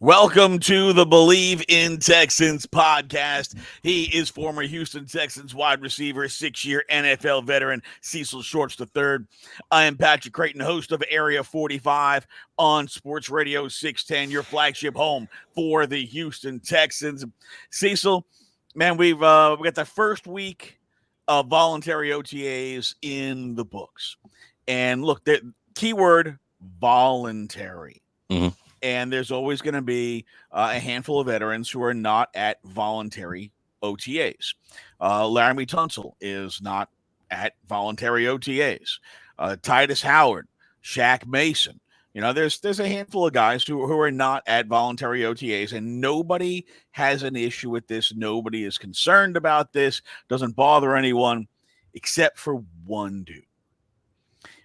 Welcome to the Believe in Texans podcast. He is former Houston Texans wide receiver, 6-year NFL veteran Cecil Schultz III. I am Patrick Creighton, host of Area 45 on SportsRadio 610, your flagship home for the Houston Texans. Cecil, man, we got the first week of voluntary OTAs in the books. And look, the keyword voluntary. Mhm. And there's always going to be a handful of veterans who are not at voluntary OTAs. Laramie Tunsil is not at voluntary OTAs. Titus Howard, Shaq Mason. You know, there's a handful of guys who are not at voluntary OTAs, and nobody has an issue with this. Nobody is concerned about this. Doesn't bother anyone except for one dude,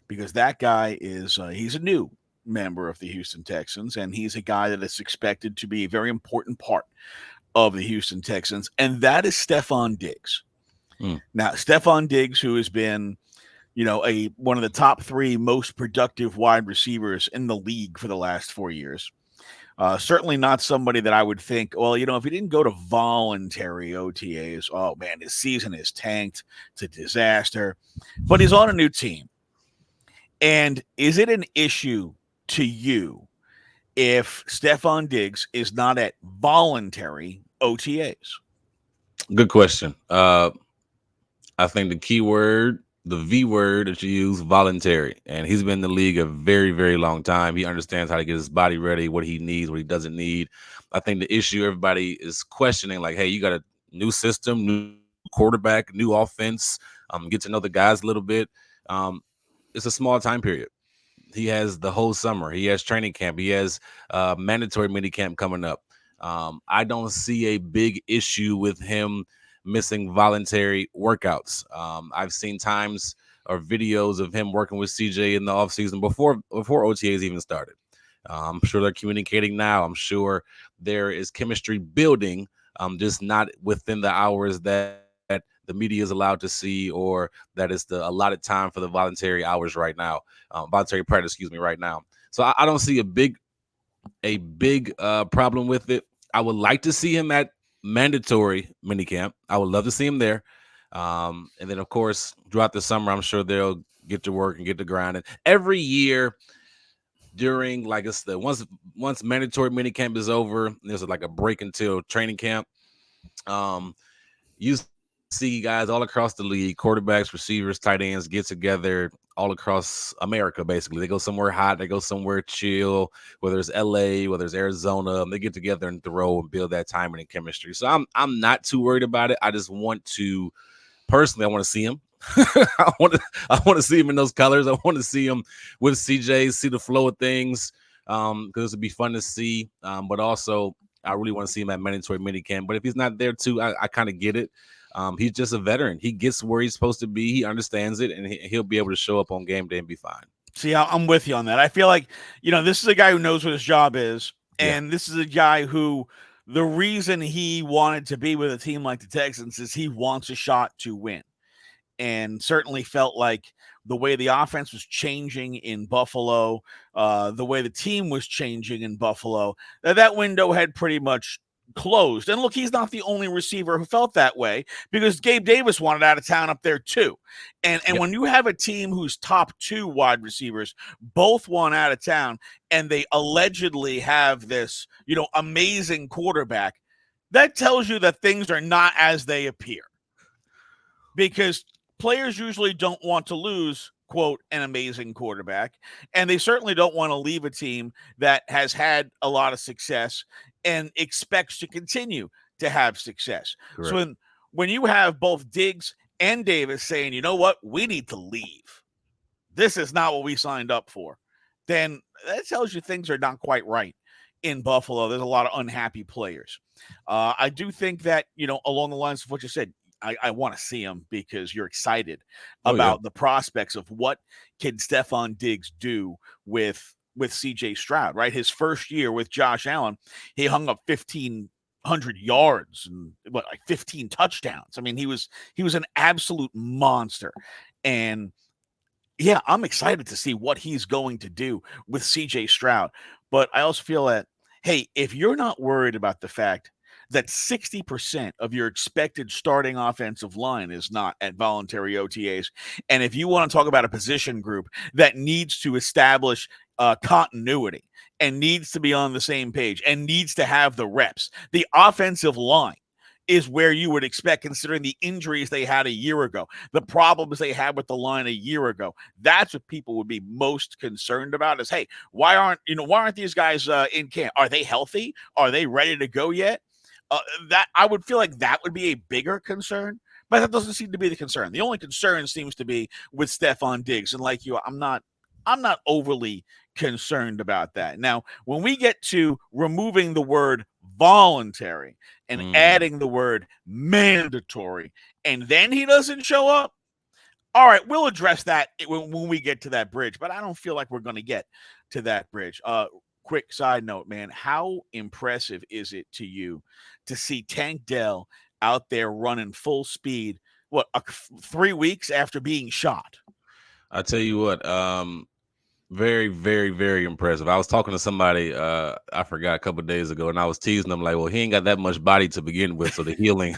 because that guy is he's a new member of the Houston Texans, and he's a guy that is expected to be a very important part of the Houston Texans, and that is Stefon Diggs. Now, Stefon Diggs, who has been, one of the top 3 most productive wide receivers in the league for the last 4 years. Certainly not somebody that I would think, well, if he didn't go to voluntary OTAs, oh man, his season is tanked. It's a disaster. But he's on a new team. And is it an issue to you if Stefon Diggs is not at voluntary OTAs? Good question. I think the key word, the V word that you use, voluntary. And he's been in the league a very, very long time. He understands how to get his body ready, what he needs, what he doesn't need. I think the issue everybody is questioning, like, hey, you got a new system, new quarterback, new offense, get to know the guys a little bit. It's a small time period. He has the whole summer. He has training camp. He has mandatory mini camp coming up. I don't see a big issue with him missing voluntary workouts. I've seen times or videos of him working with CJ in the offseason before OTAs even started. I'm sure they're communicating now. I'm sure there is chemistry building, just not within the hours that the media is allowed to see, or that is the allotted time for the voluntary hours right now, voluntary practice, right now. So I don't see a big problem with it. I would like to see him at mandatory minicamp. I would love to see him there. And then, of course, throughout the summer, I'm sure they'll get to work and get to grind. And every year during, like, it's the once mandatory minicamp is over, there's like a break until training camp. You see guys all across the league, quarterbacks, receivers, tight ends, get together all across America. Basically, they go somewhere hot, they go somewhere chill, whether it's LA, whether it's Arizona. They get together and throw and build that timing and chemistry. So I'm not too worried about it. I just want to, personally, I want to see him. I want to see him in those colors. I want to see him with CJ, see the flow of things, because it would be fun to see. But also, I really want to see him at mandatory minicamp. But if he's not there too, I kind of get it. He's just a veteran. He gets where he's supposed to be. He understands it, and he'll be able to show up on game day and be fine. See, I'm with you on that. I feel like, this is a guy who knows what his job is, and this is a guy who the reason he wanted to be with a team like the Texans is he wants a shot to win, and certainly felt like the way the offense was changing in Buffalo, the way the team was changing in Buffalo, that window had pretty much closed. And look, he's not the only receiver who felt that way, because Gabe Davis wanted out of town up there too. And when you have a team whose top 2 wide receivers both want out of town, and they allegedly have this, amazing quarterback, that tells you that things are not as they appear. Because players usually don't want to lose, quote, an amazing quarterback, and they certainly don't want to leave a team that has had a lot of success and expects to continue to have success. Correct. So when you have both Diggs and Davis saying, you know what, we need to leave, this is not what we signed up for, then that tells you things are not quite right in Buffalo. There's a lot of unhappy players. I do think that, along the lines of what you said, I want to see him, because you're excited about the prospects of what can Stefon Diggs do with CJ Stroud, right? His first year with Josh Allen, he hung up 1,500 yards and 15 touchdowns. I mean, he was an absolute monster. And yeah, I'm excited to see what he's going to do with CJ Stroud. But I also feel that hey, if you're not worried about the fact that 60% of your expected starting offensive line is not at voluntary OTAs, and if you want to talk about a position group that needs to establish continuity and needs to be on the same page and needs to have the reps, the offensive line is where you would expect, considering the injuries they had a year ago, the problems they had with the line a year ago. That's what people would be most concerned about is, hey, why aren't these guys in camp? Are they healthy? Are they ready to go yet? That I would feel like that would be a bigger concern, but that doesn't seem to be the concern. The only concern seems to be with Stefon Diggs, and like you, I'm not overly concerned about that. Now, when we get to removing the word voluntary and Mm. adding the word mandatory, and then he doesn't show up, all right, we'll address that when we get to that bridge, but I don't feel like we're going to get to that bridge. Quick side note, man, how impressive is it to you to see Tank Dell out there running full speed? What, 3 weeks after being shot? I tell you what, very, very, very impressive. I was talking to somebody, I forgot a couple of days ago, and I was teasing them like, well, he ain't got that much body to begin with, so the healing,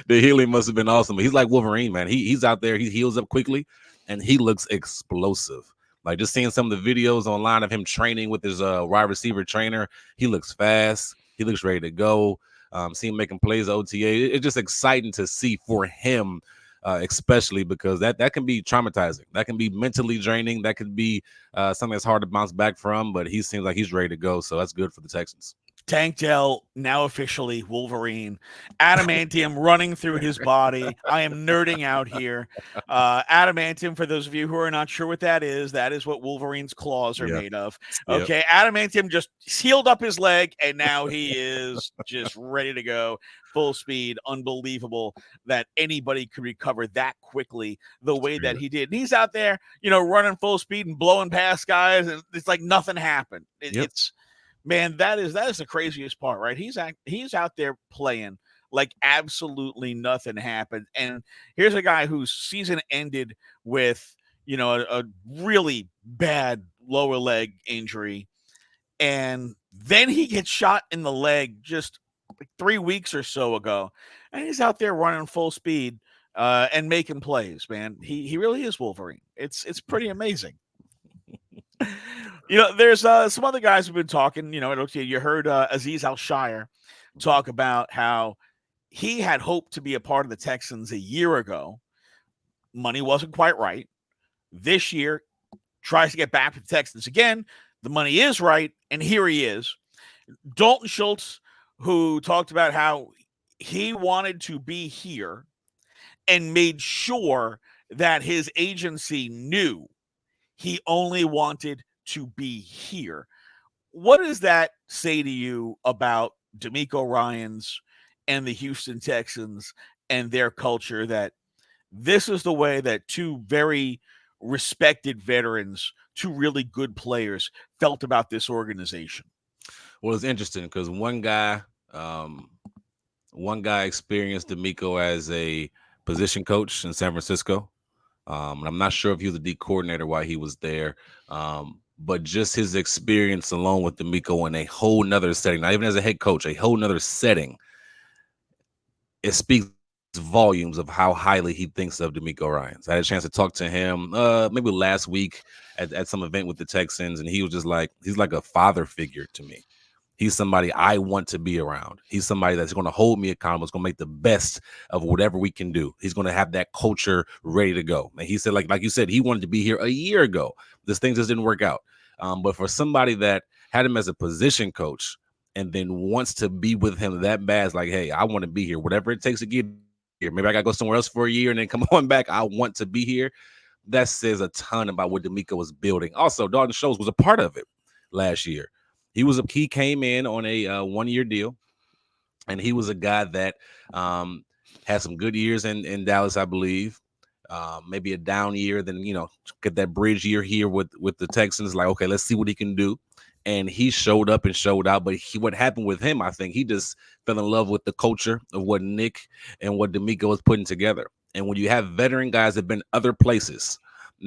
the healing must have been awesome. But he's like Wolverine, man. He's out there, he heals up quickly, and he looks explosive. Like just seeing some of the videos online of him training with his wide receiver trainer, he looks fast. He looks ready to go. See him making plays at OTA. It's just exciting to see for him, especially because that can be traumatizing. That can be mentally draining. That could be something that's hard to bounce back from. But he seems like he's ready to go, so that's good for the Texans. Tank Dell, now officially Wolverine. Adamantium running through his body. I am nerding out here. Adamantium, for those of you who are not sure what that is what Wolverine's claws are Yeah. made of. Yep. Okay, Adamantium just healed up his leg, and now he is just ready to go. Full speed. Unbelievable that anybody could recover that quickly the way that he did. And he's out there, running full speed and blowing past guys, and it's like nothing happened. Yep. It's Man, that is the craziest part, right? He's out there playing like absolutely nothing happened. And here's a guy whose season ended with, a really bad lower leg injury. And then he gets shot in the leg just like 3 weeks or so ago. And he's out there running full speed and making plays, man. He really is Wolverine. It's pretty amazing. There's some other guys who've been talking. You heard Azeez Al-Shaair talk about how he had hoped to be a part of the Texans a year ago. Money wasn't quite right. This year, tries to get back with the Texans again. The money is right, and here he is. Dalton Schultz, who talked about how he wanted to be here and made sure that his agency knew he only wanted to be here. What does that say to you about DeMeco Ryans and the Houston Texans and their culture, that this is the way that two very respected veterans, two really good players, felt about this organization? Well, it's interesting because one guy experienced DeMeco as a position coach in San Francisco. And I'm not sure if he was a D coordinator while he was there. But just his experience alone with DeMeco in a whole nother setting, not even as a head coach, a whole nother setting, it speaks volumes of how highly he thinks of DeMeco Ryans. I had a chance to talk to him maybe last week at some event with the Texans, and he was just like, he's like a father figure to me. He's somebody I want to be around. He's somebody that's going to hold me accountable. Is going to make the best of whatever we can do. He's going to have that culture ready to go. And he said, like you said, he wanted to be here a year ago. This thing just didn't work out. But for somebody that had him as a position coach and then wants to be with him that bad, it's like, hey, I want to be here. Whatever it takes to get here. Maybe I got to go somewhere else for a year and then come on back. I want to be here. That says a ton about what DeMeco was building. Also, Dalton Schultz was a part of it last year. He came in on a 1-year deal, and he was a guy that had some good years in Dallas, I believe. Maybe a down year, then get that bridge year here with the Texans. Like, okay, let's see what he can do. And he showed up and showed out. But what happened with him, I think he just fell in love with the culture of what Nick and what DeMeco was putting together. And when you have veteran guys that have been other places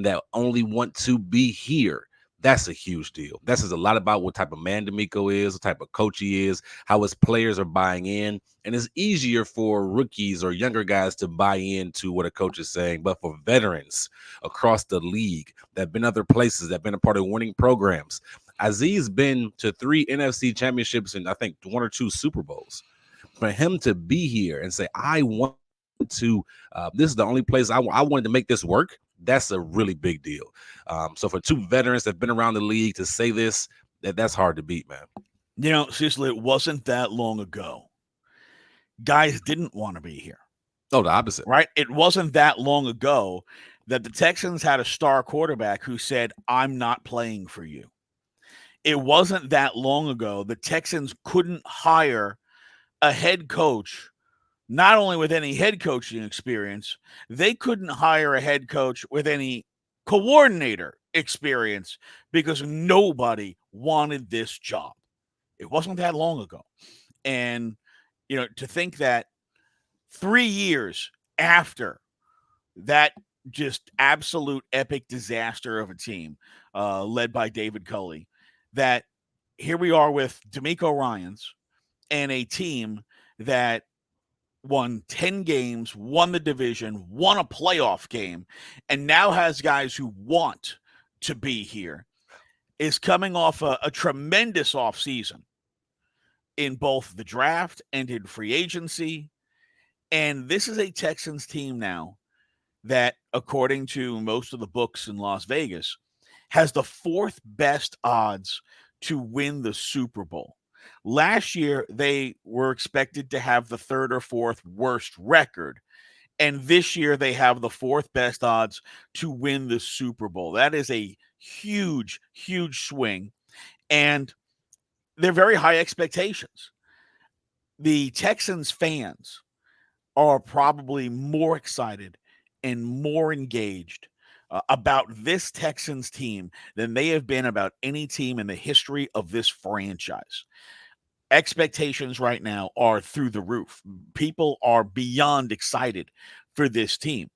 that only want to be here, That's a huge deal. That says a lot about what type of man D'Amico is, what type of coach he is, how his players are buying in. And it's easier for rookies or younger guys to buy into what a coach is saying. But for veterans across the league that have been other places, that have been a part of winning programs, Azeez been to 3 NFC championships and I think 1 or 2 Super Bowls. For him to be here and say, I want to, this is the only place I wanted to make this work, that's a really big deal. So for 2 veterans that have been around the league to say this, that's hard to beat, man. You know, Cecil, it wasn't that long ago. Guys didn't want to be here. Oh, the opposite. Right? It wasn't that long ago that the Texans had a star quarterback who said, I'm not playing for you. It wasn't that long ago the Texans couldn't hire a head coach, not only with any head coaching experience, they couldn't hire a head coach with any coordinator experience because nobody wanted this job. It wasn't that long ago. And, you know, to think that 3 years after that just absolute epic disaster of a team led by David Culley, that here we are with D'Amico Ryans and a team that won 10 games, won the division, won a playoff game, and now has guys who want to be here, is coming off a tremendous offseason in both the draft and in free agency. And this is a Texans team now that, according to most of the books in Las Vegas, has the 4th best odds to win the Super Bowl. Last year, they were expected to have the 3rd or 4th worst record. And this year, they have the 4th best odds to win the Super Bowl. That is a huge, huge swing. And they're very high expectations. The Texans fans are probably more excited and more engaged about this Texans team than they have been about any team in the history of this franchise. Expectations right now are through the roof. People are beyond excited for this team.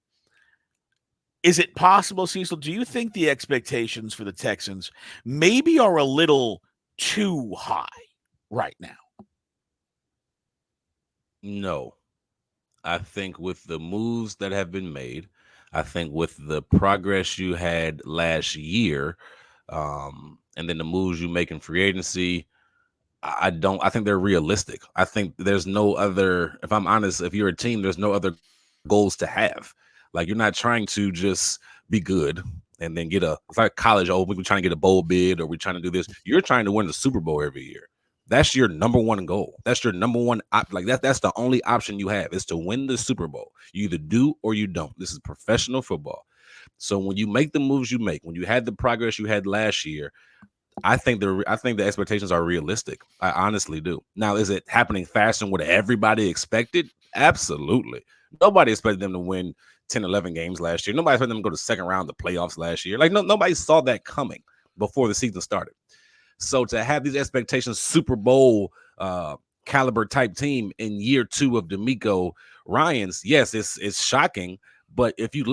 Is it possible, Cecil, do you think the expectations for the Texans maybe are a little too high right now? No. I think with the moves that have been made, I think with the progress you had last year, and then the moves you make in free agency, I think they're realistic. I think there's no other, if I'm honest, if you're a team, there's no other goals to have. Like, you're not trying to just be good and then get it's like college. Oh, we're trying to get a bowl bid or we're trying to do this. You're trying to win the Super Bowl every year. That's your number one goal. That's your number one that's the only option you have is to win the Super Bowl. You either do or you don't. This is professional football. So when you make the moves you make, when you had the progress you had last year, I think the expectations are realistic. I honestly do. Now, is it happening faster than what everybody expected? Absolutely. Nobody expected them to win 10, 11 games last year. Nobody expected them to go to the second round of the playoffs last year. Like, nobody saw that coming before the season started. So to have these expectations, Super Bowl caliber type team in year 2 of D'Amico Ryans, yes, it's shocking. But if you just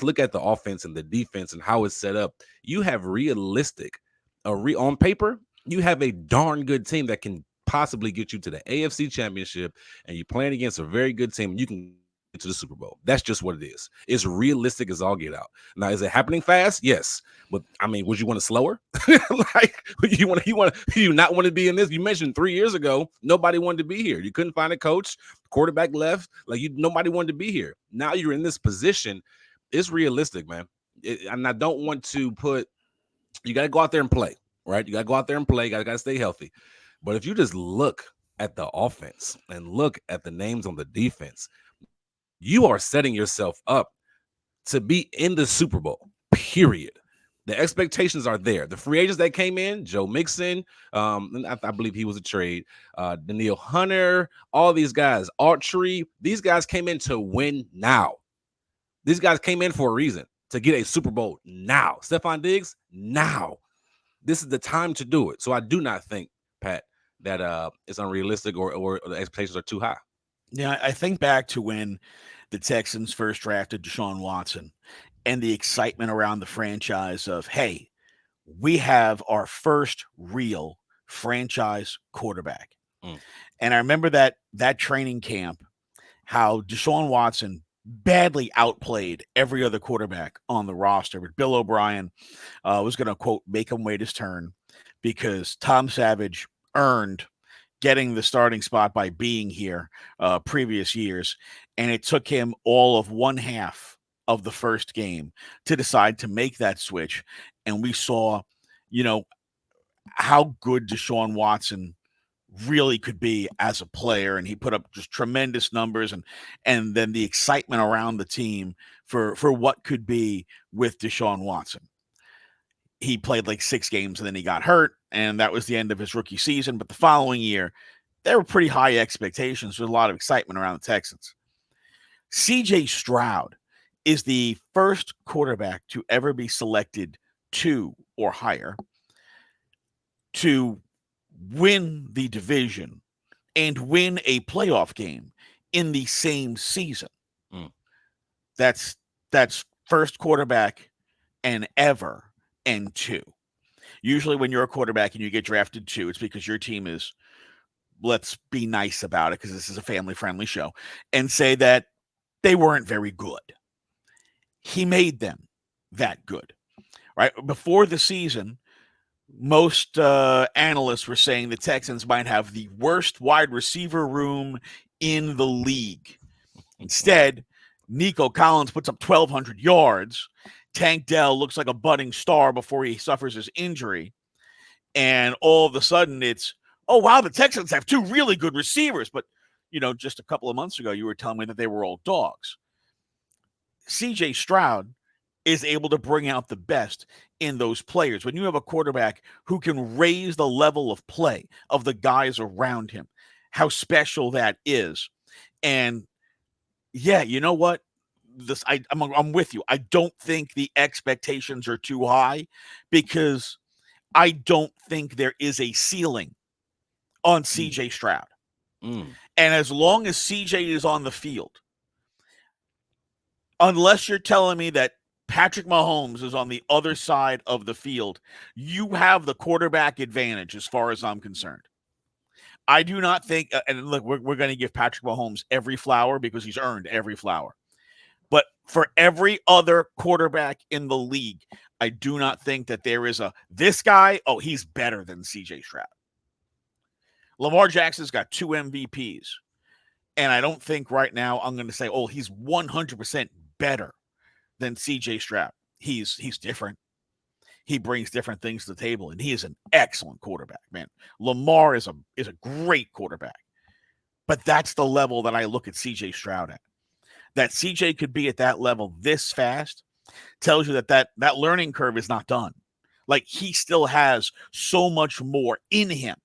look at the offense and the defense and how it's set up, you have on paper, you have a darn good team that can possibly get you to the AFC Championship, and you're playing against a very good team. You can get to the Super Bowl. That's just what it is. It's realistic as all get out. Now, is it happening fast? Yes. But I mean, would you want it slower? Like, you not want to be in this? You mentioned 3 years ago, nobody wanted to be here. You couldn't find a coach, quarterback left. Like, nobody wanted to be here. Now you're in this position. It's realistic, man. And I don't want to you got to go out there and play, right? You got to go out there and play. You got to stay healthy. But if you just look at the offense and look at the names on the defense, you are setting yourself up to be in the Super Bowl, period. The expectations are there. The free agents that came in, Joe Mixon, I believe he was a trade, Daniil Hunter, all these guys, Archery, these guys came in to win now. These guys came in for a reason, to get a Super Bowl now. Stefon Diggs, now. This is the time to do it. So I do not think, Pat, that it's unrealistic or the expectations are too high. Yeah, I think back to when the Texans first drafted Deshaun Watson and the excitement around the franchise of, hey, we have our first real franchise quarterback. Mm. And I remember that training camp, how Deshaun Watson badly outplayed every other quarterback on the roster. But Bill O'Brien was going to, quote, make him wait his turn because Tom Savage earned getting the starting spot by being here previous years. And it took him all of one half of the first game to decide to make that switch. And we saw, you know, how good Deshaun Watson really could be as a player, and he put up just tremendous numbers, and then the excitement around the team for what could be with Deshaun Watson. He played like 6 games and then he got hurt, and that was the end of his rookie season. But the following year, there were pretty high expectations with a lot of excitement around the Texans. CJ Stroud is the first quarterback to ever be selected 2 or higher to win the division and win a playoff game in the same season. Mm. That's first quarterback and ever and 2. Usually when you're a quarterback and you get drafted 2, it's because your team is, let's be nice about it because this is a family-friendly show, and say that they weren't very good. He made them that good, right? Before the season, most analysts were saying the Texans might have the worst wide receiver room in the league. Instead, Nico Collins puts up 1,200 yards. Tank Dell looks like a budding star before he suffers his injury. And all of a sudden it's, oh, wow, the Texans have 2 really good receivers. But, just a couple of months ago, you were telling me that they were all dogs. CJ Stroud is able to bring out the best in those players. When you have a quarterback who can raise the level of play of the guys around him, how special that is. And yeah, you know what? I'm with you. I don't think the expectations are too high because I don't think there is a ceiling on CJ Stroud. Mm. And as long as CJ is on the field, unless you're telling me that Patrick Mahomes is on the other side of the field, you have the quarterback advantage as far as I'm concerned. I do not think, and look, we're going to give Patrick Mahomes every flower because he's earned every flower. But for every other quarterback in the league, I do not think that there is this guy, oh, he's better than CJ Stroud. Lamar Jackson's got 2 MVPs. And I don't think right now I'm going to say, oh, he's 100% better than CJ Stroud. He's different. He brings different things to the table, and he is an excellent quarterback, man. Lamar is a great quarterback. But that's the level that I look at CJ Stroud at. That CJ could be at that level this fast tells you that learning curve is not done. Like, he still has so much more in him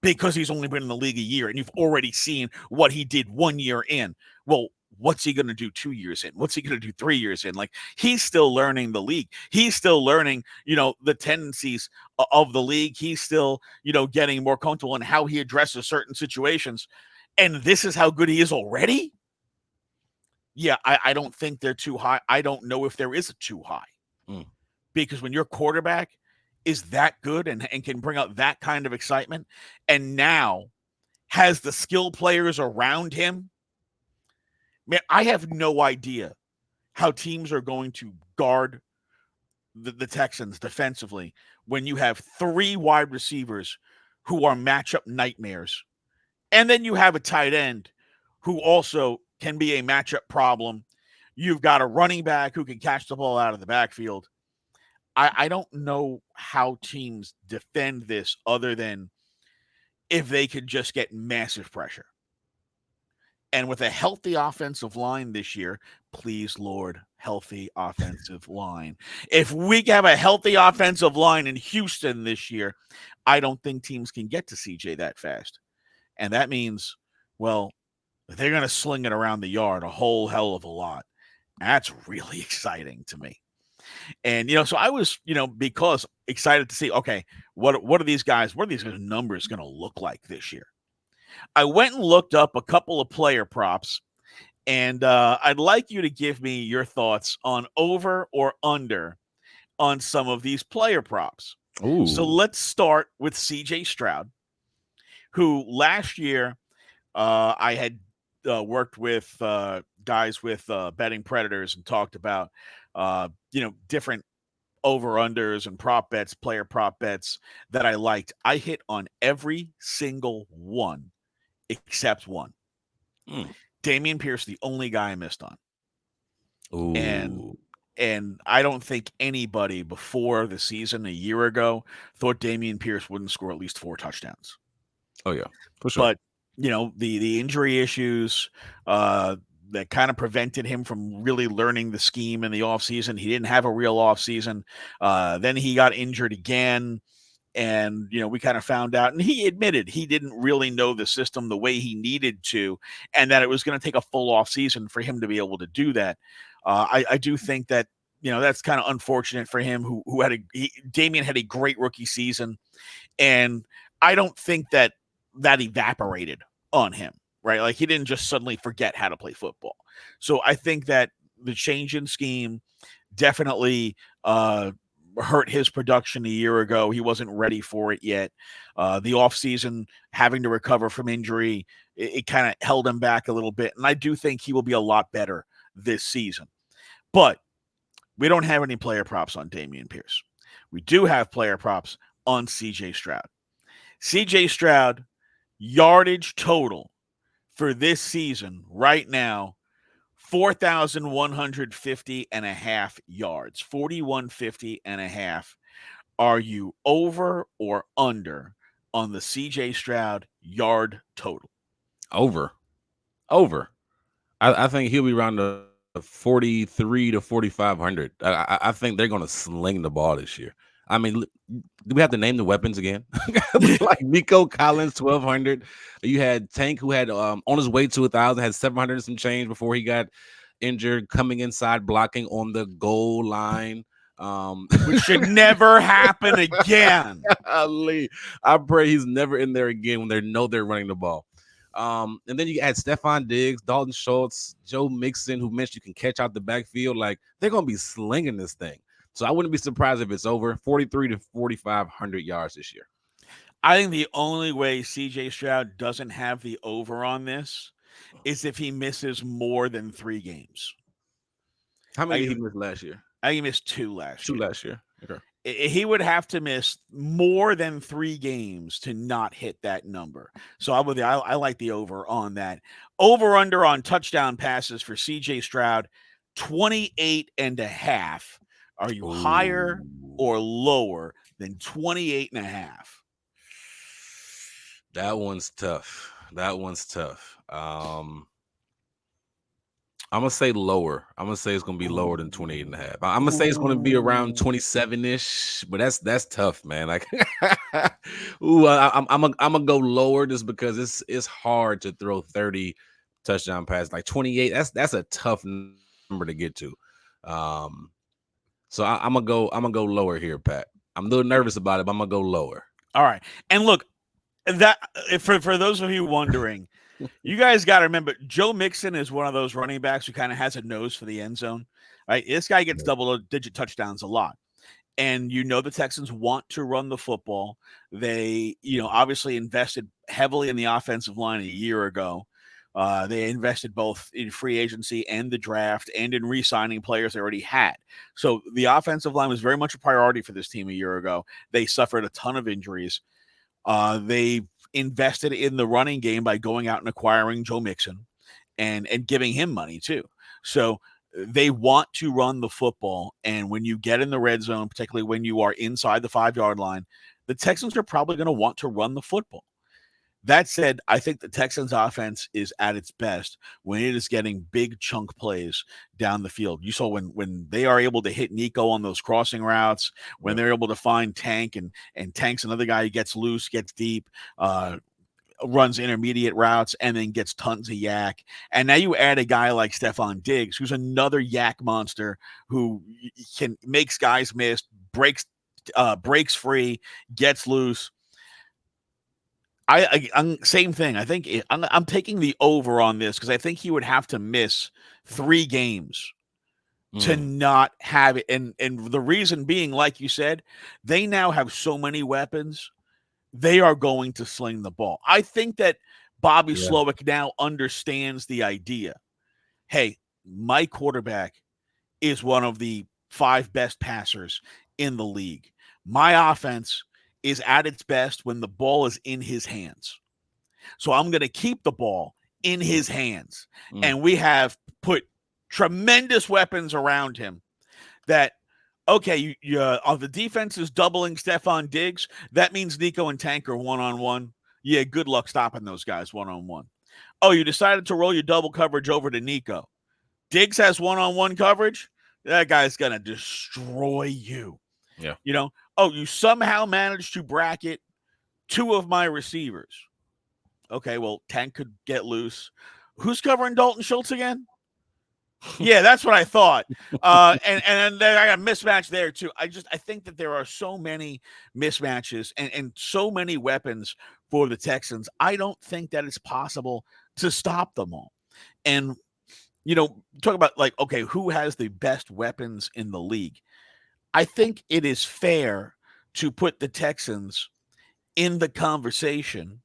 because he's only been in the league a year, and you've already seen what he did 1 year in. Well, what's he going to do 2 years in? What's he going to do 3 years in? Like, he's still learning the league. He's still learning, the tendencies of the league. He's still, getting more comfortable in how he addresses certain situations. And this is how good he is already? Yeah, I don't think they're too high. I don't know if there is a too high. Because when your quarterback is that good and can bring out that kind of excitement and now has the skill players around him, man, I have no idea how teams are going to guard the Texans defensively when you have 3 wide receivers who are matchup nightmares. And then you have a tight end who also can be a matchup problem. You've got a running back who can catch the ball out of the backfield. I don't know how teams defend this other than if they could just get massive pressure. And with a healthy offensive line this year, please, Lord, healthy offensive line. If we have a healthy offensive line in Houston this year, I don't think teams can get to CJ that fast. And that means, well, they're going to sling it around the yard a whole hell of a lot. That's really exciting to me. And, so I was, because excited to see, okay, what are these guys' numbers going to look like this year? I went and looked up a couple of player props, and I'd like you to give me your thoughts on over or under on some of these player props. So Ooh. let's start with CJ Stroud, who last year I had worked with guys with betting predators and talked about, different over-unders and prop bets, player prop bets that I liked. I hit on every single one except one. Mm. Dameon Pierce, the only guy I missed on. And Ooh. and I don't think anybody before the season a year ago thought Dameon Pierce wouldn't score at least 4 touchdowns. Oh yeah, for sure. But the injury issues that kind of prevented him from really learning the scheme in the offseason. He didn't have a real offseason. Then he got injured again. And, we kind of found out, and he admitted he didn't really know the system the way he needed to, and that it was going to take a full off season for him to be able to do that. I do think that, that's kind of unfortunate for him, who had Dameon had a great rookie season. And I don't think that evaporated on him, right? Like, he didn't just suddenly forget how to play football. So I think that the change in scheme definitely hurt his production a year ago. He wasn't ready for it yet. The offseason, having to recover from injury, it kind of held him back a little bit. And I do think he will be a lot better this season. But we don't have any player props on Dameon Pierce. We do have player props on CJ Stroud. CJ Stroud, yardage total for this season right now, 4,150 and a half yards, 4,150 and a half. Are you over or under on the CJ Stroud yard total? Over. Over. I think he'll be around the 43 to 4,500. I think they're going to sling the ball this year. I mean, do we have to name the weapons again? Like Nico Collins, 1,200. You had Tank, who had on his way to 1,000, had 700 and some change before he got injured, coming inside, blocking on the goal line. Which should never happen again. I pray he's never in there again when they know they're running the ball. And then you had Stefon Diggs, Dalton, Schultz, Joe Mixon, who mentioned you can catch out the backfield. Like, they're going to be slinging this thing. So I wouldn't be surprised if it's over 43 to 4,500 yards this year. I think the only way CJ Stroud doesn't have the over on this is if he misses more than 3 games. How many did he miss last year? I think he missed 2 last year. 2 last year. Okay. He would have to miss more than 3 games to not hit that number. So I like the over on that. Over under on touchdown passes for CJ Stroud, 28 and a half. Are you higher or lower than 28 and a half? That one's tough. I'm going to say lower. I'm going to say it's going to be lower than 28 and a half. I'm going to say it's going to be around 27-ish, but that's tough, man. Like, I'm going to go lower just because it's hard to throw 30 touchdown passes. Like 28, that's a tough number to get to. So I'm going to go lower here, Pat. I'm a little nervous about it, but I'm going to go lower. All right. And look, that for those of you wondering, you guys got to remember, Joe Mixon is one of those running backs who kind of has a nose for the end zone, right? This guy gets double-digit touchdowns a lot. And the Texans want to run the football. They, obviously invested heavily in the offensive line a year ago. They invested both in free agency and the draft and in re-signing players they already had. So the offensive line was very much a priority for this team a year ago. They suffered a ton of injuries. They invested in the running game by going out and acquiring Joe Mixon and giving him money too. So they want to run the football. And when you get in the red zone, particularly when you are inside the 5-yard line, the Texans are probably going to want to run the football. That said, I think the Texans offense is at its best when it is getting big chunk plays down the field. You saw when they are able to hit Nico on those crossing routes, when they're able to find Tank, and Tank's another guy who gets loose, gets deep, runs intermediate routes, and then gets tons of yak. And now you add a guy like Stefon Diggs, who's another yak monster who makes guys miss, breaks free, gets loose. I'm same thing. I think I'm taking the over on this because I think he would have to miss 3 games to not have it. And the reason being, like you said, they now have so many weapons. They are going to sling the ball. I think that Bobby Slowick now understands the idea. Hey, my quarterback is one of the 5 best passers in the league. My offense is at its best when the ball is in his hands. So I'm going to keep the ball in his hands. And we have put tremendous weapons around him that, okay, on the defense is doubling Stefon Diggs. That means Nico and Tank are one-on-one. Yeah, good luck stopping those guys one-on-one. Oh, you decided to roll your double coverage over to Nico. Diggs has one-on-one coverage. That guy's going to destroy you. Yeah. Oh, you somehow managed to bracket 2 of my receivers. Okay, well, Tank could get loose. Who's covering Dalton Schultz again? Yeah, that's what I thought. And then I got a mismatch there too. I think that there are so many mismatches and so many weapons for the Texans. I don't think that it's possible to stop them all. And talk about like, okay, who has the best weapons in the league? I think it is fair to put the Texans in the conversation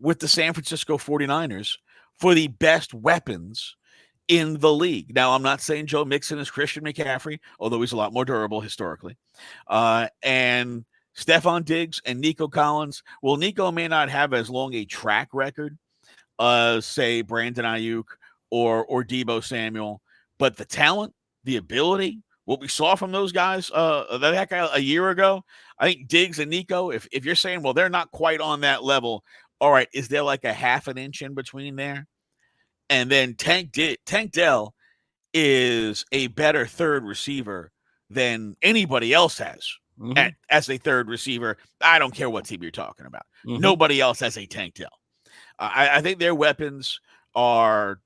with the San Francisco 49ers for the best weapons in the league. Now, I'm not saying Joe Mixon is Christian McCaffrey, although he's a lot more durable historically. And Stefon Diggs and Nico Collins. Well, Nico may not have as long a track record as, say, Brandon Ayuk or Deebo Samuel, but the talent, the ability, what we saw from those guys, that guy a year ago, I think Diggs and Nico, if you're saying, well, they're not quite on that level, all right, is there like a half an inch in between there? And then Tank Dell is a better third receiver than anybody else has as a third receiver. I don't care what team you're talking about. Nobody else has a Tank Dell. I think their weapons are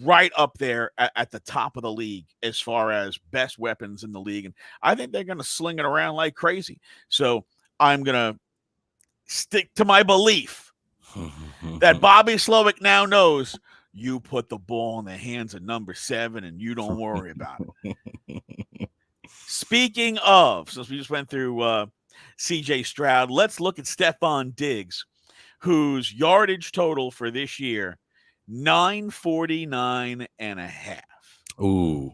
right up there at the top of the league as far as best weapons in the league. And I think they're going to sling it around like crazy. So I'm going to stick to my belief that Bobby Slowick now knows you put the ball in the hands of number 7 and you don't worry about it. Speaking of, since we just went through CJ Stroud, let's look at Stefon Diggs, whose yardage total for this year, 949 and a half. Ooh,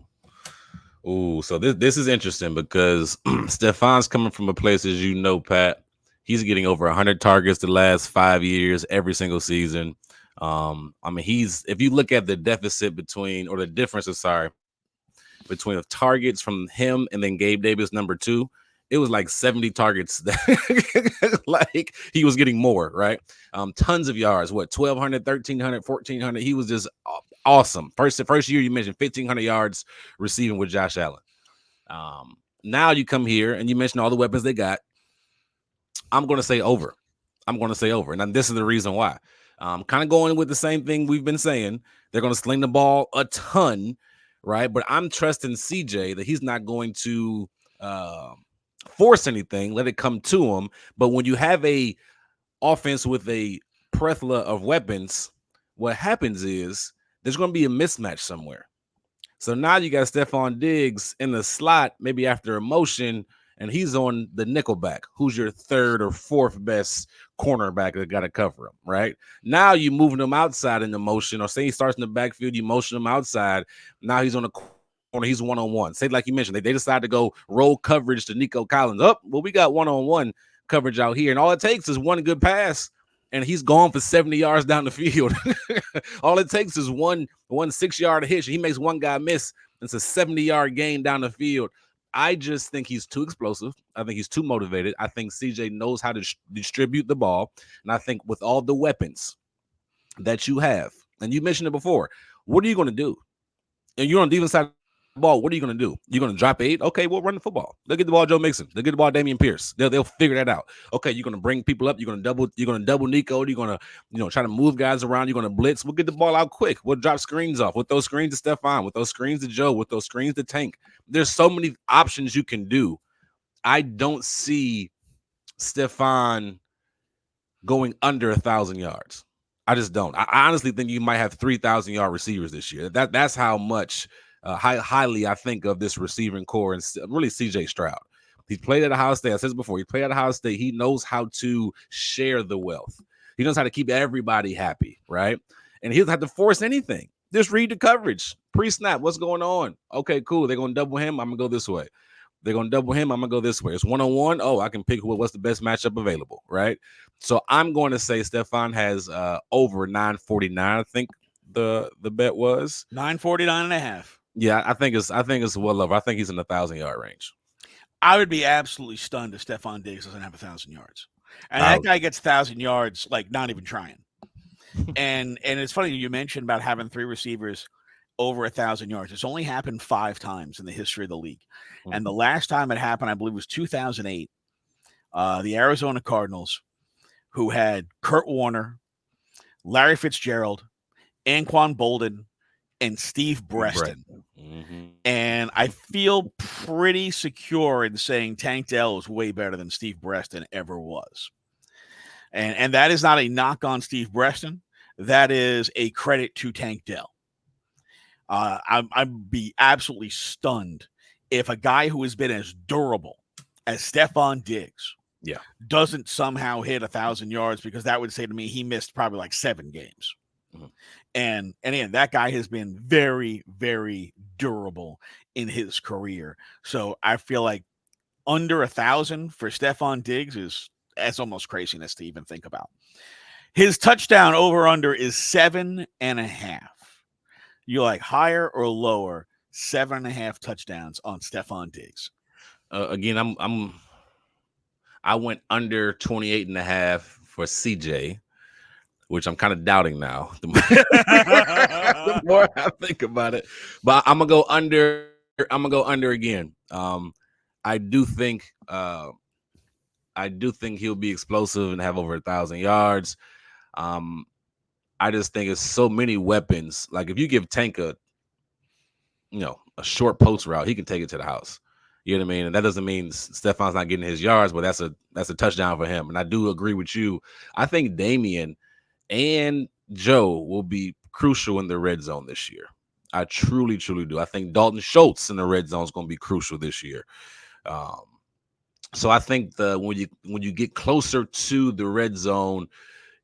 so this is interesting because Stefon's coming from a place, as you know, Pat. He's getting over 100 targets the last 5 years, every single season. If you look at the deficit between the targets from him and then Gabe Davis, number 2, it was like 70 targets. Like he was getting more, right? Tons of yards, 1,200, 1,300, 1,400. He was just awesome. First year you mentioned 1,500 yards receiving with Josh Allen. Now you come here and you mention all the weapons they got. I'm going to say over. And this is the reason why. Kind of going with the same thing we've been saying. They're going to sling the ball a ton, right? But I'm trusting CJ that he's not going to force anything, let it come to him. But when you have a offense with a plethora of weapons, what happens is there's going to be a mismatch somewhere. So now you got Stefon Diggs in the slot, maybe after a motion, and he's on the nickelback, who's your 3rd or 4th best cornerback that got to cover him, right? Now you moving him outside in the motion, or say he starts in the backfield, you motion him outside. Now he's on the corner, he's one-on-one. Say, like you mentioned, they decide to go roll coverage to Nico Collins. Well, we got one-on-one coverage out here, and all it takes is one good pass, and he's gone for 70 yards down the field. All it takes is one 6-yard hitch. He makes one guy miss. It's a 70-yard gain down the field. I just think he's too explosive. I think he's too motivated. I think CJ knows how to distribute the ball. And I think with all the weapons that you have, and you mentioned it before, what are you going to do? And you're on the defense side of the ball. What are you going to do? You're going to drop 8? Okay, we'll run the football. They'll get the ball Joe Mixon. They'll get the ball Dameon Pierce. They'll figure that out. Okay, you're going to bring people up. You're going to double Nico. You're going to try to move guys around. You're going to blitz. We'll get the ball out quick. We'll drop screens off. With those screens to Stefon, with those screens to Joe, with those screens to Tank. There's so many options you can do. I don't see Stefon going under 1,000 yards. I just don't. I honestly think you might have 3,000-yard receivers this year. That's how much highly I think of this receiving core and really CJ Stroud. He's played at Ohio State. I said this before. He played at Ohio State. He knows how to share the wealth. He knows how to keep everybody happy, right? And he doesn't have to force anything. Just read the coverage. Pre-snap, what's going on? Okay, cool. They're going to double him. I'm going to go this way. They're going to double him. I'm going to go this way. It's one-on-one. Oh, I can pick what's the best matchup available, right? So I'm going to say Stefon has over 949. I think the bet was 949.5. Yeah, I think it's well over. I think he's in the 1,000-yard range. I would be absolutely stunned if Stefon Diggs doesn't have 1,000 yards. And that guy gets 1,000 yards, like not even trying. And it's funny you mentioned about having 3 receivers over 1,000 yards. It's only happened 5 times in the history of the league. Mm-hmm. And the last time it happened, I believe, was 2008. The Arizona Cardinals, who had Kurt Warner, Larry Fitzgerald, Anquan Bolden, and Steve Breston. Mm-hmm. And I feel pretty secure in saying Tank Dell is way better than Steve Breston ever was. And that is not a knock on Steve Breston. That is a credit to Tank Dell. I'd be absolutely stunned if a guy who has been as durable as Stefon Diggs doesn't somehow hit 1,000 yards, because that would say to me he missed probably like 7 games. Mm-hmm. And again, that guy has been very, very durable in his career. So I feel like under 1,000 for Stefon Diggs that's almost craziness to even think about. His touchdown over under is 7.5. You like higher or lower 7.5 touchdowns on Stefon Diggs? Again, I went under 28.5 for CJ, which I'm kind of doubting now. The more I think about it, but I'm gonna go under. I'm gonna go under again. I do think he'll be explosive and have over 1,000 yards. I just think it's so many weapons. Like if you give Tank a short post route, he can take it to the house. You know what I mean? And that doesn't mean Stefon's not getting his yards, but that's a touchdown for him. And I do agree with you. I think Damian and Joe will be crucial in the red zone this year. I truly, truly do. I think Dalton Schultz in the red zone is going to be crucial this year. So I think when you get closer to the red zone,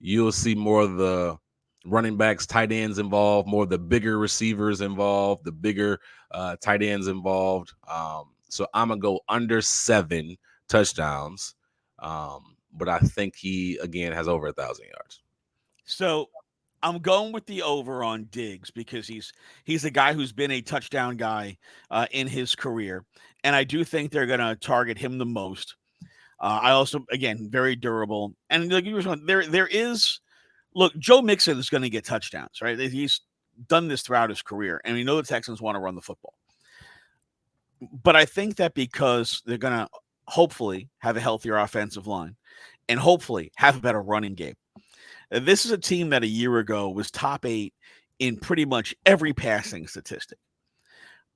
you'll see more of the running backs, tight ends involved, more of the bigger receivers involved, the bigger tight ends involved. So I'm going to go under 7 touchdowns. But I think he, again, has over 1,000 yards. So I'm going with the over on Diggs because he's a guy who's been a touchdown guy in his career. And I do think they're going to target him the most. I also, again, very durable. And like you were saying, there is, look, Joe Mixon is going to get touchdowns, right? He's done this throughout his career. And we know the Texans want to run the football. But I think that because they're going to hopefully have a healthier offensive line and hopefully have a better running game. This is a team that a year ago was top 8 in pretty much every passing statistic.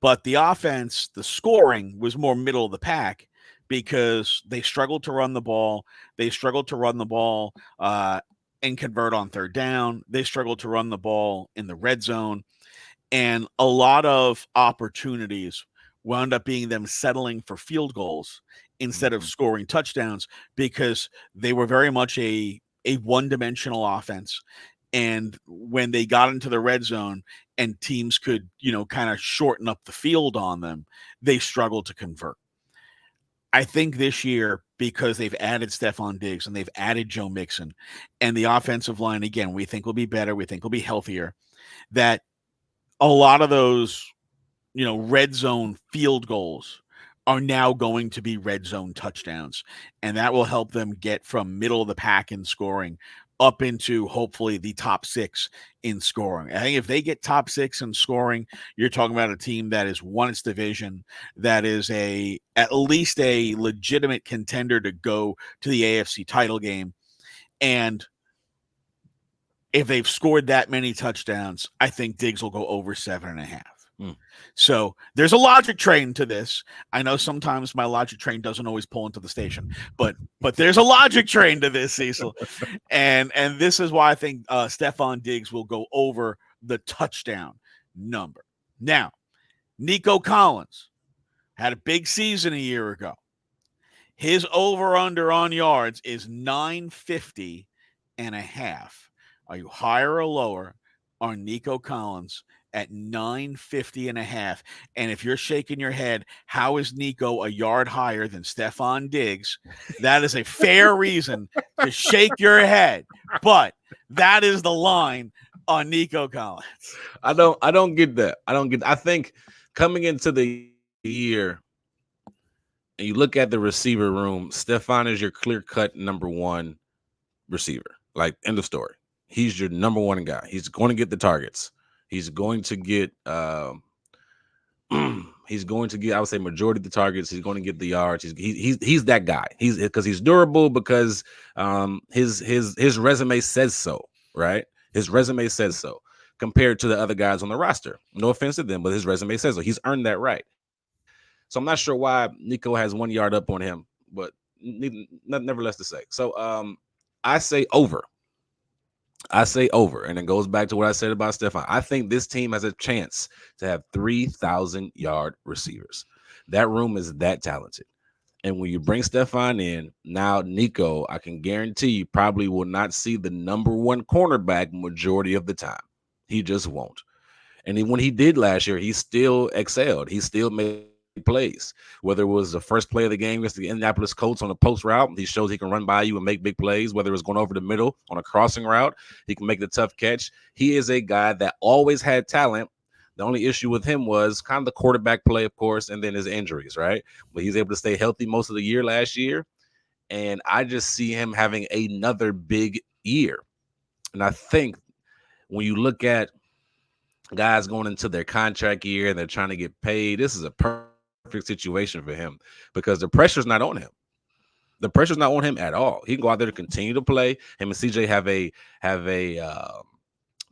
But the offense, the scoring was more middle of the pack because they struggled to run the ball. They struggled to run the ball and convert on third down. They struggled to run the ball in the red zone. And a lot of opportunities wound up being them settling for field goals instead of scoring touchdowns because they were very much a one-dimensional offense. And when they got into the red zone and teams could, kind of shorten up the field on them, they struggled to convert. I think this year, because they've added Stefon Diggs and they've added Joe Mixon and the offensive line, again, we think will be better. We think will be healthier, that a lot of those, red zone field goals are now going to be red zone touchdowns. And that will help them get from middle of the pack in scoring up into hopefully the top 6 in scoring. I think if they get top 6 in scoring, you're talking about a team that has won its division, that is at least a legitimate contender to go to the AFC title game. And if they've scored that many touchdowns, I think Diggs will go over 7.5. So there's a logic train to this. I know sometimes my logic train doesn't always pull into the station, but there's a logic train to this, Cecil. And this is why I think Stefon Diggs will go over the touchdown number. Now, Nico Collins had a big season a year ago. His over-under on yards is 950.5. Are you higher or lower on Nico Collins at 950.5? And if you're shaking your head, how is Nico a yard higher than Stefon Diggs? That is a fair reason to shake your head. But that is the line on Nico Collins. I don't get that. I think coming into the year and you look at the receiver room, Stefon is your clear-cut number one receiver. Like, end of story. He's your number one guy. He's going to get the targets. He's going to get he's going to get, I would say, majority of the targets. He's going to get the yards. He's that guy. He's because he's durable, because his resume says so, right? His resume says so compared to the other guys on the roster. No offense to them, but his resume says so. He's earned that right. So I'm not sure why Nico has 1 yard up on him, but nevertheless to say. So I say over. And it goes back to what I said about Stefon. I think this team has a chance to have 3,000-yard receivers. That room is that talented. And when you bring Stefon in, now Nico, I can guarantee you probably will not see the number one cornerback majority of the time. He just won't. And when he did last year, he still excelled. He still made plays. Whether it was the first play of the game against the Indianapolis Colts on a post route, he shows he can run by you and make big plays. Whether it was going over the middle on a crossing route, he can make the tough catch. He is a guy that always had talent. The only issue with him was kind of the quarterback play, of course, and then his injuries, right? But he's able to stay healthy most of the year last year. And I just see him having another big year. And I think when you look at guys going into their contract year and they're trying to get paid, this is a perfect situation for him because the pressure's not on him. The pressure's not on him at all. He can go out there to continue to play. Him and CJ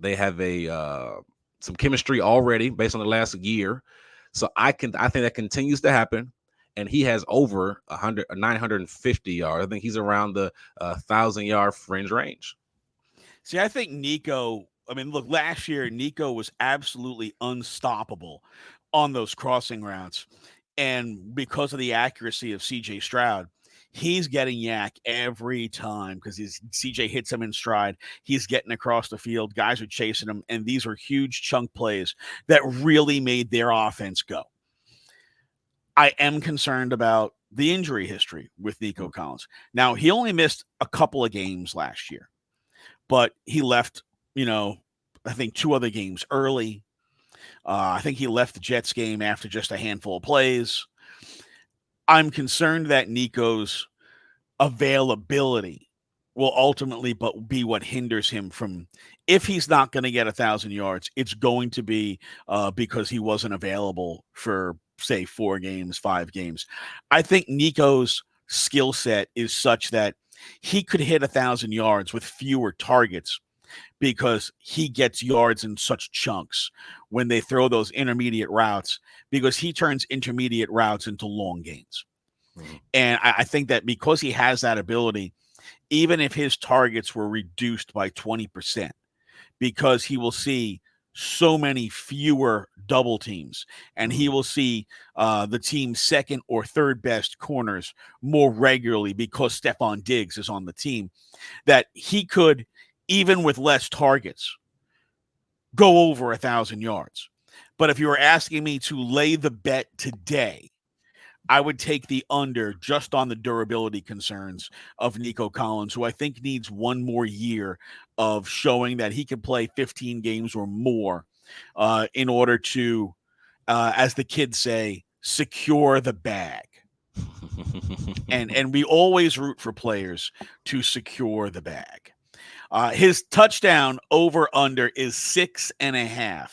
have some chemistry already based on the last year. So I think that continues to happen. And he has over 950 yards. I think he's around the 1,000-yard fringe range. See, I think Nico, look, last year, Nico was absolutely unstoppable on those crossing routes. And because of the accuracy of CJ Stroud, he's getting yak every time because CJ hits him in stride. He's getting across the field. Guys are chasing him. And these were huge chunk plays that really made their offense go. I am concerned about the injury history with Nico Collins. Now, he only missed a couple of games last year, but he left, I think 2 other games early. I think he left the Jets game after just a handful of plays. I'm concerned that Nico's availability will ultimately be what hinders him from, if he's not going to get 1,000 yards, it's going to be because he wasn't available for, say, 4 games, 5 games. I think Nico's skill set is such that he could hit 1,000 yards with fewer targets because he gets yards in such chunks when they throw those intermediate routes, because he turns intermediate routes into long gains. Mm-hmm. And I think that because he has that ability, even if his targets were reduced by 20%, because he will see so many fewer double teams, and he will see the team's second or third best corners more regularly because Stefon Diggs is on the team, that he could, even with less targets, go over 1,000 yards. But if you were asking me to lay the bet today, I would take the under just on the durability concerns of Nico Collins, who I think needs 1 more year of showing that he can play 15 games or more in order to, as the kids say, secure the bag. and we always root for players to secure the bag. His touchdown over under is 6.5.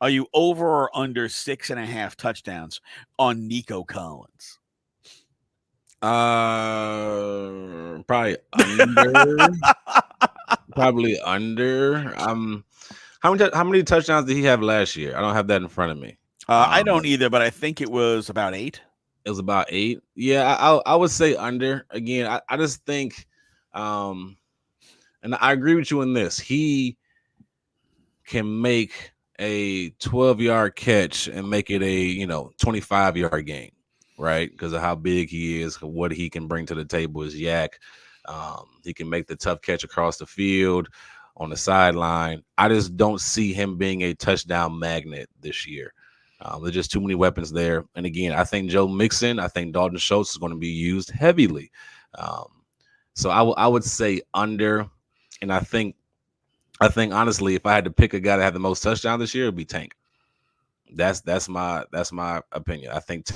Are you over or under 6.5 touchdowns on Nico Collins? Probably under. Probably under. How many touchdowns did he have last year? I don't have that in front of me. I don't either, but I think it was about 8. It was about 8. Yeah, I would say under. Again, I just think, and I agree with you in this. He can make a 12-yard catch and make it a 25-yard game, right? Because of how big he is, what he can bring to the table is yak. He can make the tough catch across the field, on the sideline. I just don't see him being a touchdown magnet this year. There's just too many weapons there. And again, I think Joe Mixon, I think Dalton Schultz is going to be used heavily. Um, so I would say under, and I think honestly, if I had to pick a guy that had the most touchdowns this year, it'd be Tank. That's my opinion. I think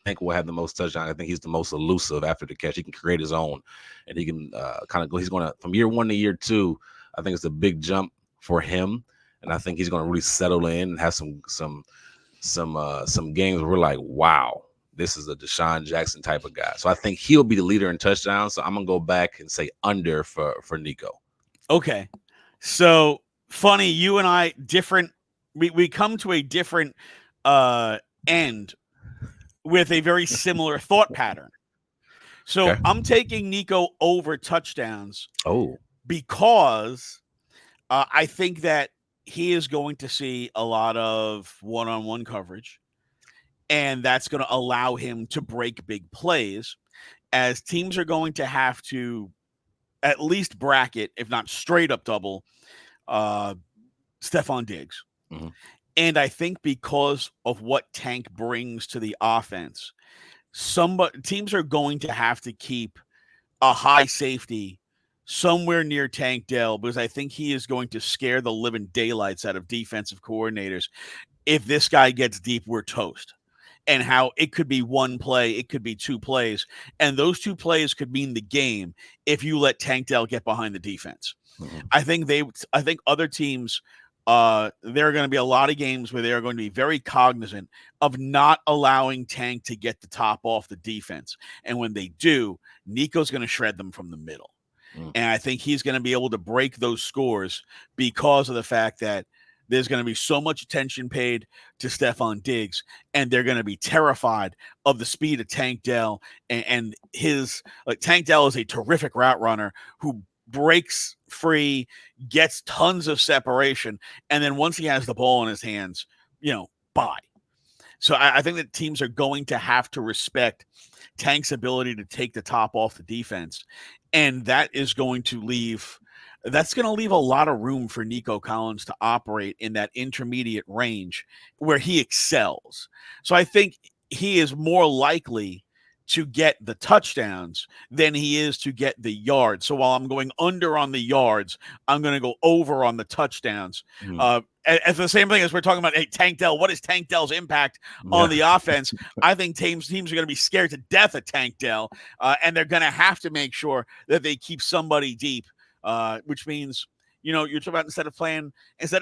Tank will have the most touchdowns. I think he's the most elusive after the catch. He can create his own, and he can kind of go. He's going to from year 1 to year 2. I think it's a big jump for him, and I think he's going to really settle in and have some games where we're like, wow, this is a Deshaun Jackson type of guy. So I think he'll be the leader in touchdowns. So I'm gonna go back and say under for Nico. Okay, so funny, you and I different. We come to a different end with a very similar thought pattern. So Okay. I'm taking Nico over touchdowns. Oh, because I think that he is going to see a lot of one-on-one coverage, and that's going to allow him to break big plays, as teams are going to have to at least bracket, if not straight up double, Stefon Diggs. mm-hmm. And I think because of what Tank brings to the offense, teams are going to have to keep a high safety somewhere near Tank Dell, because I think he is going to scare the living daylights out of defensive coordinators. If this guy gets deep, we're toast. And how it could be one play, it could be 2 plays, and those 2 plays could mean the game if you let Tank Dell get behind the defense. Mm-hmm. I think other teams, there are going to be a lot of games where they are going to be very cognizant of not allowing Tank to get the top off the defense. And when they do, Nico's going to shred them from the middle. And I think he's going to be able to break those scores because of the fact that there's going to be so much attention paid to Stefon Diggs, and they're going to be terrified of the speed of Tank Dell. And his Tank Dell is a terrific route runner who breaks free, gets tons of separation, and then once he has the ball in his hands, bye. So I think that teams are going to have to respect Tank's ability to take the top off the defense. And that is going to leave a lot of room for Nico Collins to operate in that intermediate range where he excels. So I think he is more likely to get the touchdowns than he is to get the yards. So while I'm going under on the yards, I'm going to go over on the touchdowns. As the same thing as we're talking about, hey, Tank Dell, what is Tank Dell's impact on the offense? I think teams are going to be scared to death of Tank Dell, and they're going to have to make sure that they keep somebody deep, which means, you're talking about instead of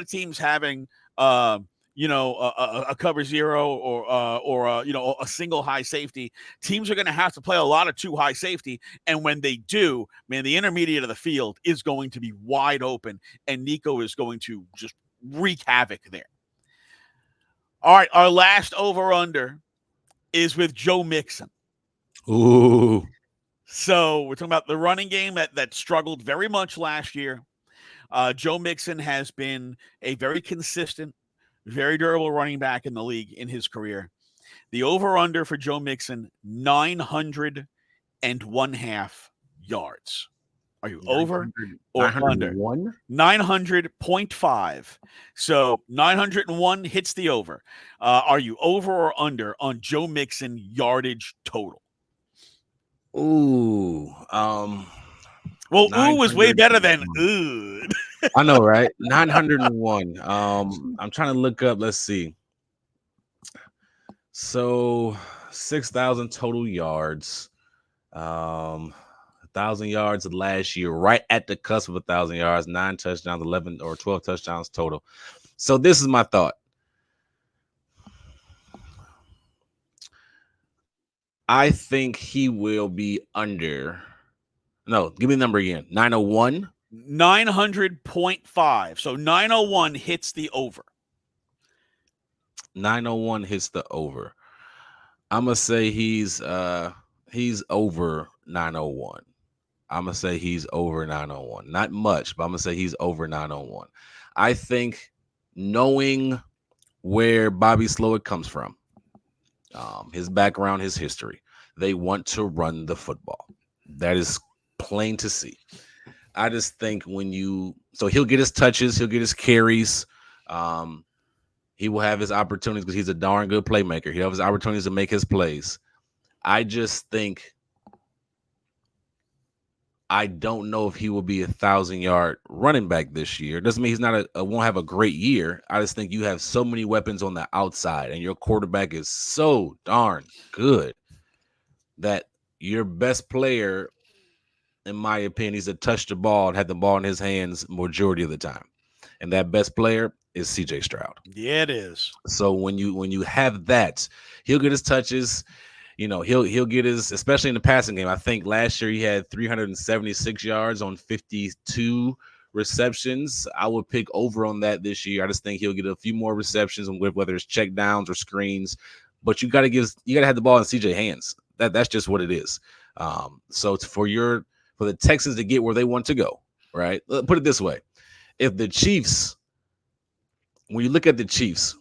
teams having a cover zero or a single high safety, teams are going to have to play a lot of 2 high safety. And when they do, man, the intermediate of the field is going to be wide open, and Nico is going to just wreak havoc there. All right, our last over-under is with Joe Mixon. Ooh. So we're talking about the running game that struggled very much last year. Joe Mixon has been a very consistent, very durable running back in the league in his career. The over-under for Joe Mixon, 901.5 yards. Are you over or under? 900.5. So 901 hits the over. Are you over or under on Joe Mixon yardage total? Ooh. Well, ooh was way better than ooh. I know, right? 901. I'm trying to look up. Let's see. So 6,000 total yards. 1,000 yards last year, right at the cusp of 1,000 yards, 9 touchdowns, 11 or 12 touchdowns total. So this is my thought. I think he will be under. No, give me the number again. 901. 900.5. So 901 hits the over. 901 hits the over. I'm gonna say he's over 901. I'm gonna say he's over 901. Not much, but I'm gonna say he's over 901. I think knowing where Bobby Slowick comes from, his background, his history. They want to run the football. That is plain to see. I just think so he'll get his touches, he'll get his carries. Um, he will have his opportunities because he's a darn good playmaker. He'll have his opportunities to make his plays. I just think I don't know if he will be 1,000-yard running back this year. Doesn't mean he's not won't have a great year. I just think you have so many weapons on the outside, and your quarterback is so darn good that your best player, in my opinion, needs to touch the ball and have the ball in his hands majority of the time. And that best player is CJ Stroud. Yeah, it is. So when you have that, he'll get his touches. He'll get his, especially in the passing game. I think last year he had 376 yards on 52 receptions. I would pick over on that this year. I just think he'll get a few more receptions, whether it's check downs or screens. But you got to have the ball in CJ hands. That's just what it is. So for the Texans to get where they want to go, right? Put it this way: if the Chiefs, when you look at the Chiefs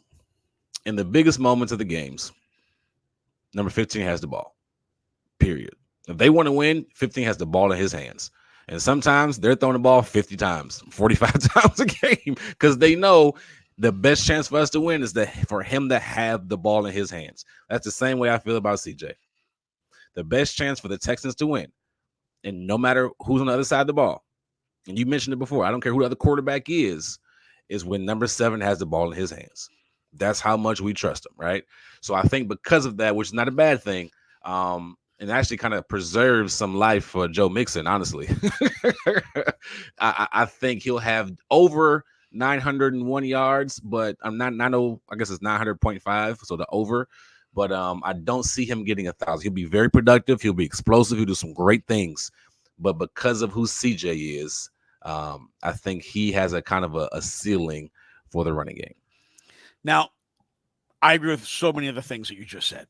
in the biggest moments of the games, number 15 has the ball, period. If they want to win, 15 has the ball in his hands. And sometimes they're throwing the ball 50 times, 45 times a game because they know the best chance for us to win is for him to have the ball in his hands. That's the same way I feel about CJ. The best chance for the Texans to win, and no matter who's on the other side of the ball, and you mentioned it before, I don't care who the other quarterback is when number 7 has the ball in his hands. That's how much we trust him, right? So I think because of that, which is not a bad thing, and actually kind of preserves some life for Joe Mixon, honestly. I think he'll have over 901 yards, but I'm not 90. I guess it's 900.5, so the over. But I don't see him getting 1,000. He'll be very productive. He'll be explosive. He'll do some great things. But because of who CJ is, I think he has a kind of a ceiling for the running game. Now, I agree with so many of the things that you just said.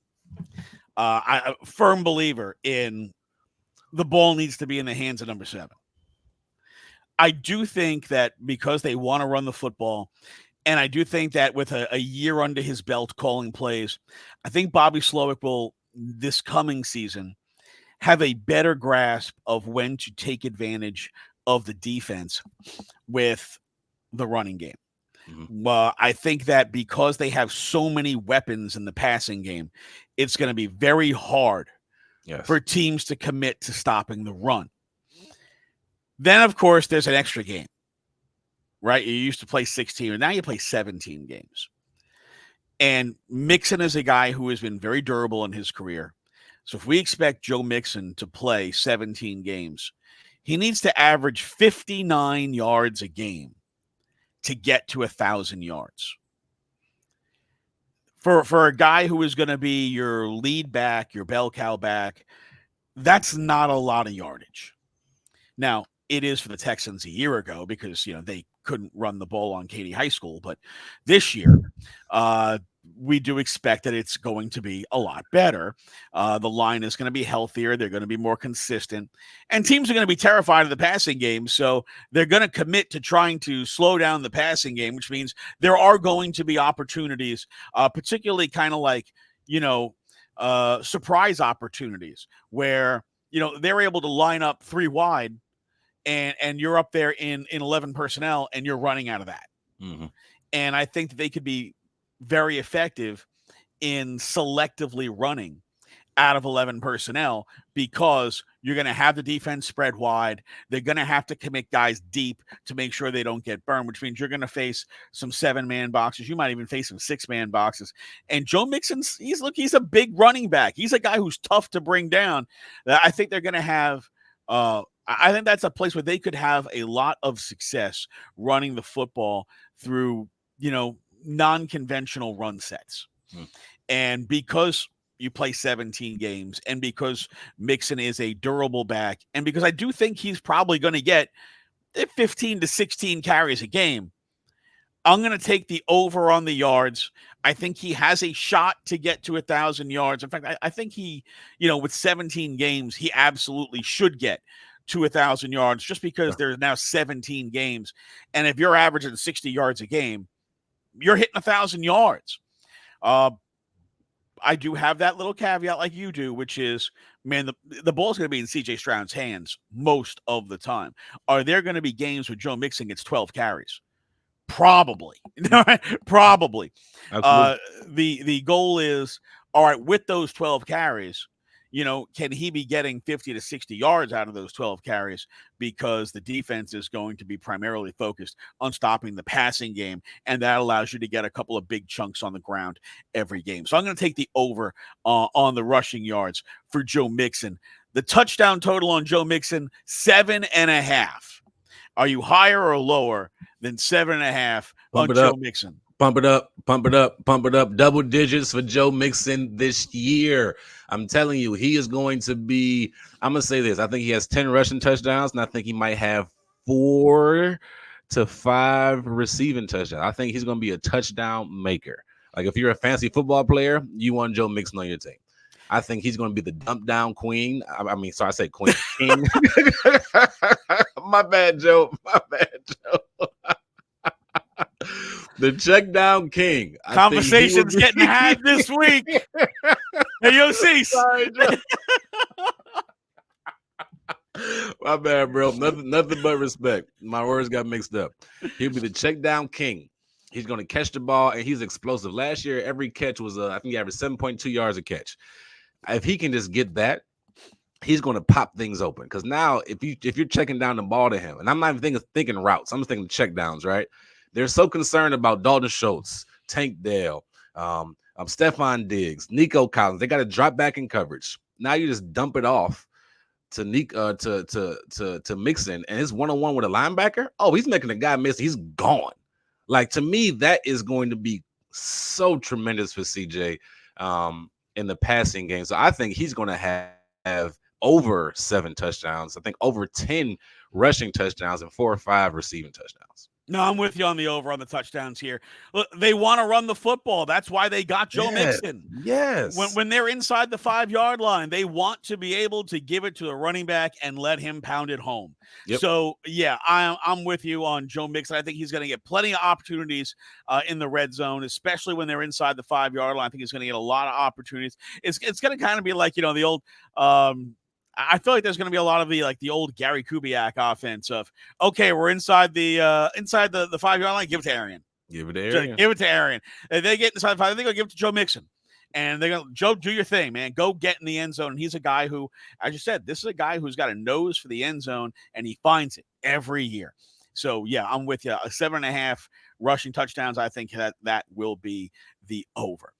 I'm a firm believer in the ball needs to be in the hands of number 7. I do think that because they want to run the football, and I do think that with a year under his belt calling plays, I think Bobby Slowick will, this coming season, have a better grasp of when to take advantage of the defense with the running game. Mm-hmm. I think that because they have so many weapons in the passing game, it's going to be very hard for teams to commit to stopping the run. Then, of course, there's an extra game, right? You used to play 16, and now you play 17 games. And Mixon is a guy who has been very durable in his career. So if we expect Joe Mixon to play 17 games, he needs to average 59 yards a game to get to 1,000 yards. For a guy who is going to be your lead back, your bell cow back, that's not a lot of yardage. Now, it is for the Texans a year ago because, they couldn't run the ball on Katy High School. But this year, we do expect that it's going to be a lot better. The line is going to be healthier. They're going to be more consistent. And teams are going to be terrified of the passing game. So they're going to commit to trying to slow down the passing game, which means there are going to be opportunities, particularly kind of like, surprise opportunities where, they're able to line up 3 wide and you're up there in 11 personnel and you're running out of that. Mm-hmm. And I think that they could be very effective in selectively running out of 11 personnel because you're going to have the defense spread wide. They're going to have to commit guys deep to make sure they don't get burned, which means you're going to face some 7-man boxes. You might even face some 6-man boxes. And Joe Mixon, he's a big running back. He's a guy who's tough to bring down. I think they're going to have I think that's a place where they could have a lot of success running the football through, non-conventional run sets. And because you play 17 games and because Mixon is a durable back and because I do think he's probably going to get 15 to 16 carries a game, I'm going to take the over on the yards. I think he has a shot to get to 1,000 yards. In fact, I think he, with 17 games, he absolutely should get to 1,000 yards just because there's now 17 games. And if you're averaging 60 yards a game, you're hitting 1,000 yards. I do have that little caveat like you do, which is, man, the ball's going to be in C.J. Stroud's hands most of the time. Are there going to be games where Joe Mixon gets 12 carries? Probably. Probably. The goal is, all right, with those 12 carries, can he be getting 50 to 60 yards out of those 12 carries, because the defense is going to be primarily focused on stopping the passing game, and that allows you to get a couple of big chunks on the ground every game. So I'm going to take the over on the rushing yards for Joe Mixon. The touchdown total on Joe Mixon, 7.5. Are you higher or lower than 7.5 on Joe Mixon? Pump it up, pump it up, pump it up. Double digits for Joe Mixon this year. I'm telling you, he is going to be, I'm going to say this. I think he has 10 rushing touchdowns, and I think he might have 4 to 5 receiving touchdowns. I think he's going to be a touchdown maker. Like, if you're a fantasy football player, you want Joe Mixon on your team. I think he's going to be the dump down queen. I said queen. King. My bad, Joe. The check down king. Conversation's getting had this week. Hey, yo, Azeez. Sorry, Joe. My bad, bro. Nothing but respect. My words got mixed up. He'll be the check down king. He's going to catch the ball, and he's explosive. Last year, every catch was, I think he averaged 7.2 yards a catch. If he can just get that, he's going to pop things open. Because now, if you're checking down the ball to him, and I'm not even thinking routes, I'm just thinking check downs, right? They're so concerned about Dalton Schultz, Tank Dell, Stefon Diggs, Nico Collins. They got to drop back in coverage. Now you just dump it off to to Mixon, and his one-on-one with a linebacker. Oh, he's making a guy miss. He's gone. Like, to me, that is going to be so tremendous for CJ in the passing game. So I think he's going to have over 7 touchdowns. I think over 10 rushing touchdowns and 4 or 5 receiving touchdowns. No, I'm with you on the over on the touchdowns here. Look, they want to run the football. That's why they got Joe Mixon. Yes. When they're inside the 5-yard line, they want to be able to give it to the running back and let him pound it home. Yep. So, yeah, I'm with you on Joe Mixon. I think he's going to get plenty of opportunities in the red zone, especially when they're inside the 5-yard line. I think he's going to get a lot of opportunities. It's going to kind of be like, the old I feel like there's going to be a lot of the old Gary Kubiak offense of, okay, we're inside the 5-yard line, give it to Arian. Give it to Arian. Give it to Arian. If they get inside the 5, they're going to give it to Joe Mixon. And they're going to, Joe, do your thing, man. Go get in the end zone. And he's a guy who, as you said, this is a guy who's got a nose for the end zone, and he finds it every year. So, yeah, I'm with you. 7.5 rushing touchdowns, I think that will be the over.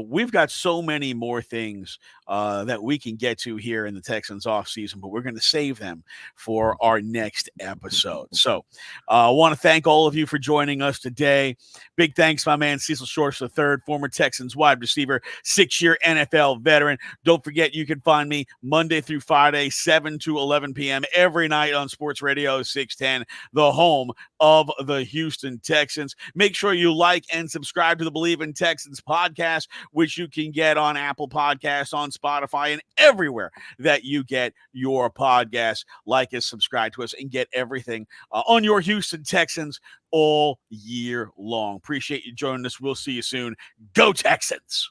We've got so many more things that we can get to here in the Texans offseason, but we're going to save them for our next episode. So I want to thank all of you for joining us today. Big thanks to my man Cecil Schultz III, former Texans wide receiver, 6-year NFL veteran. Don't forget, you can find me Monday through Friday, 7 to 11 p.m. every night on Sports Radio 610, the home of the Houston Texans. Make sure you like and subscribe to the Believe in Texans podcast, which you can get on Apple Podcasts, on Spotify, and everywhere that you get your podcasts. Like us, subscribe to us, and get everything on your Houston Texans all year long. Appreciate you joining us. We'll see you soon. Go Texans!